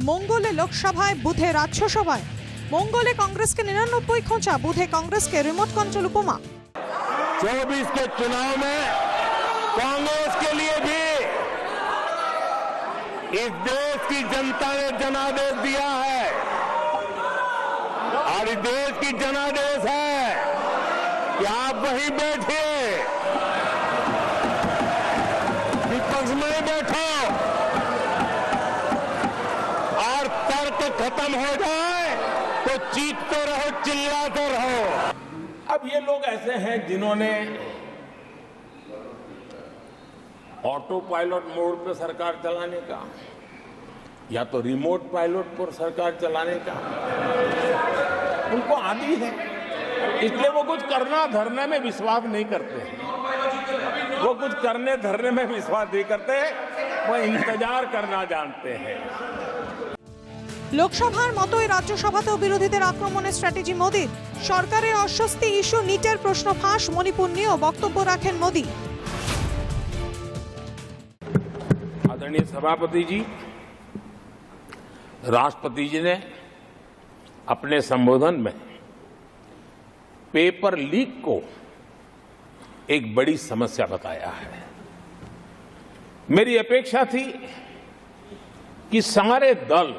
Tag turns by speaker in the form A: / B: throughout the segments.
A: মঙ্গলে লোকসভায়, বুধে রাজ্যসভায়। মঙ্গলে कांग्रेस के 99 खोंचा, बुधे कांग्रेस के रिमोट कंट्रोल उपमा।
B: 24 के चुनाव में कांग्रेस के लिए भी इस देश की जनता ने जनादेश दिया है और इस देश की जनादेश है कि आप वहीं बैठिए, विपक्ष में ही बैठो और तर्क खत्म हो जाए तो चीखते रहो, चिल्लाते रहो। अब ये लोग ऐसे हैं जिन्होंने ऑटो पायलट मोड पे सरकार चलाने का या तो रिमोट पायलट पर सरकार चलाने का उनको आदी है, इसलिए वो कुछ करना धरने में विश्वास नहीं करते। वो कुछ करने धरने में विश्वास नहीं करते, वो इंतजार करना जानते हैं।
A: লোকসভার মতোই রাজ্যসভাতেও বিরোধীদের আক্রমণের স্ট্র্যাটেজি মোদির। সরকারের অস্বস্তি ইস্যু নিটের প্রশ্ন ফাঁস, মণিপুর নিয়েও বক্তব্য রাখেন মোদি।
B: आदरणीय सभापति जी, राष्ट्रपति जी ने अपने संबोधन में पेपर लीक को एक बड़ी समस्या बताया है। मेरी अपेक्षा थी कि सारे दल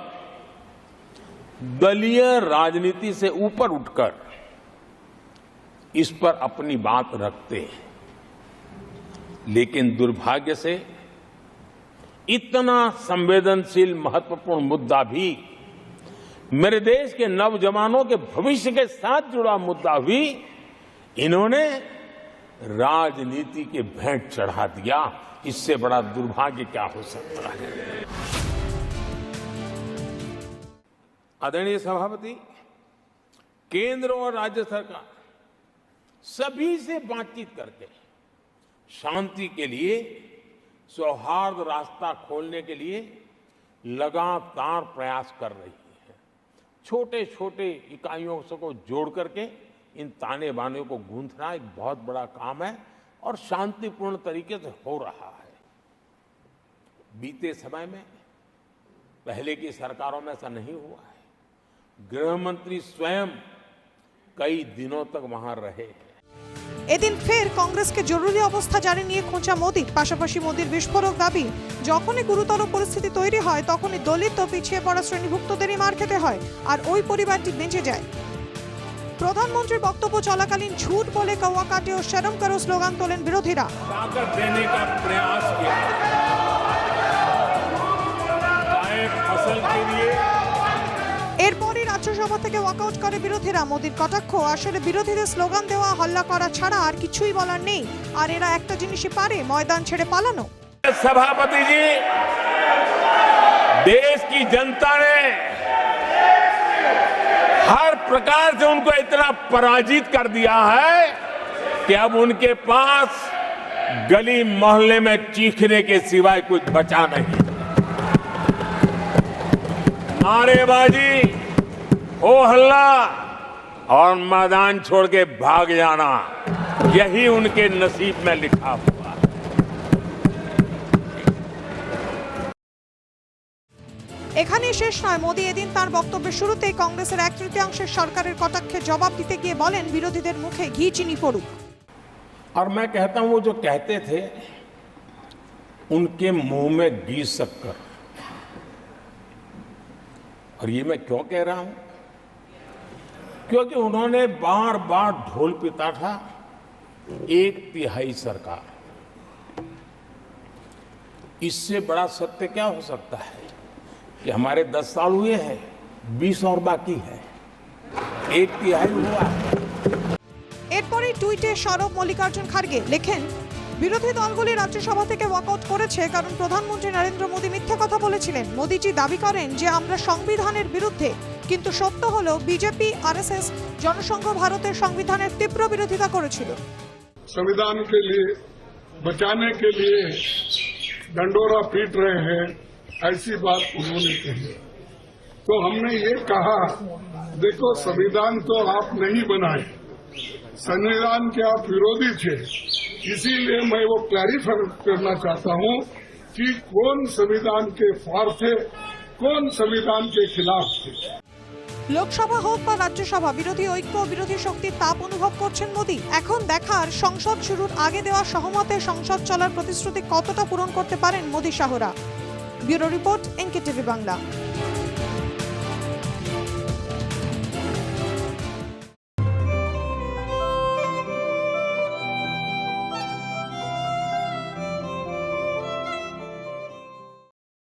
B: दलीय राजनीति से ऊपर उठकर इस पर अपनी बात रखते हैं, लेकिन दुर्भाग्य से इतना संवेदनशील महत्वपूर्ण मुद्दा भी, मेरे देश के नौजवानों के भविष्य के साथ जुड़ा मुद्दा भी इन्होंने राजनीति के भेंट चढ़ा दिया। इससे बड़ा दुर्भाग्य क्या हो सकता है। आदरणीय सभापति, केंद्र और राज्य सरकार सभी से बातचीत करके शांति के लिए, सौहार्द रास्ता खोलने के लिए लगातार प्रयास कर रही है। छोटे छोटे इकाइयों को जोड़ करके इन ताने बाने को गूंथना एक बहुत बड़ा काम है और शांतिपूर्ण तरीके से हो रहा है। बीते समय में पहले की सरकारों में ऐसा नहीं हुआ है। गृह मंत्री स्वयं कई दिनों तक वहां रहे।
A: এদিন ফের কংগ্রেসকে জরুরি অবস্থা জারি নিয়ে খোঁচা মোদির। পাশাপাশি মোদির বিস্ফোরক দাবি, যখনই গুরুতর পরিস্থিতি তৈরি হয় তখনই দলিত ও পিছিয়ে পড়া শ্রেণীভুক্তদেরই মার খেতে হয় আর ওই পরিবারটি বেঁচে যায়। প্রধানমন্ত্রীর বক্তব্য চলাকালীন ঝুট বলে কৌয়া কাটে ও শরম করো স্লোগান তোলেন বিরোধীরা। এরপরই রাজ্যসভা থেকে ওয়াকআউট করে বিরোধীরা। মোদির কটাক্ষ, আসলে বিরোধীদের স্লোগান দেওয়া, হল্লা করা ছাড়া আর কিছুই বলার নেই। আর এরা একটা জিনিসই পারে, ময়দান ছেড়ে পালানো।
B: सभापति जी, देश की जनता ने हर प्रकार से उनको इतना पराजित कर दिया है कि अब उनके पास गली मोहल्ले में चीखने के सिवाय कुछ बचा नहीं। नारेबाजी, हो हल्ला और मैदान छोड़ के भाग जाना, यही उनके नसीब में लिखा हुआ।
A: এখানেই শেষ নয়। মোদি এদিন তার বক্তব্যের শুরুতেই কংগ্রেসের 1/3 সরকারের কটাক্ষে জবাব দিতে গিয়ে বলেন, বিরোধীদের মুখে ঘি চিনি পড়ুক।
B: और मैं कहता हूं, वो जो कहते थे उनके मुंह में घी शक्कर। और ये मैं क्यों कह रहा हूं? क्योंकि उन्होंने बार बार ढोल पिटा था 1/3 सरकार। इससे बड़ा सत्य क्या हो सकता है कि हमारे 10 साल हुए हैं, 20 और बाकी है, 1/3 हुआ है।
A: এরপরই টুইটে সরব মল্লিকার্জুন খার্গে লেখেন, বিরোধী দলগুলি রাজ্যসভা থেকে ওয়াকআউট করেছে কারণ প্রধানমন্ত্রী নরেন্দ্র মোদি মিথ্যে কথা বলেছিলেন। মোদিজি দাবি করেন যে আমরা সংবিধানের বিরুদ্ধে, কিন্তু সত্য হলো বিজেপি, আরএসএস, জনসংঘ ভারতের সংবিধানের তীব্র বিরোধিতা করেছিল।
C: संविधान के लिए बचाने के लिए डंडोरा पीट रहे हैं, ऐसी बात उन्होंने कही। तो हमने ये कहा, देखो संविधान तो आप नहीं बनाए, संविधान के आप विरोधी थे, इसीलिए मैं वो क्लैरिफाई करना चाहता हूं कि कौन संविधान के फार थे कौन संविधान के खिलाफ थे।
A: লোকসভা হোক বা রাজ্যসভা, বিরোধী ঐক্য ও বিরোধী শক্তির তাপ অনুভব করছেন মোদী। এখন দেখার সংসদ শুরুর আগে দেওয়া সহমতে সংসদ চলার প্রতিশ্রুতি কতটা পূরণ করতে পারেন Modi Shahra. Bureau report, NKTV Bangla.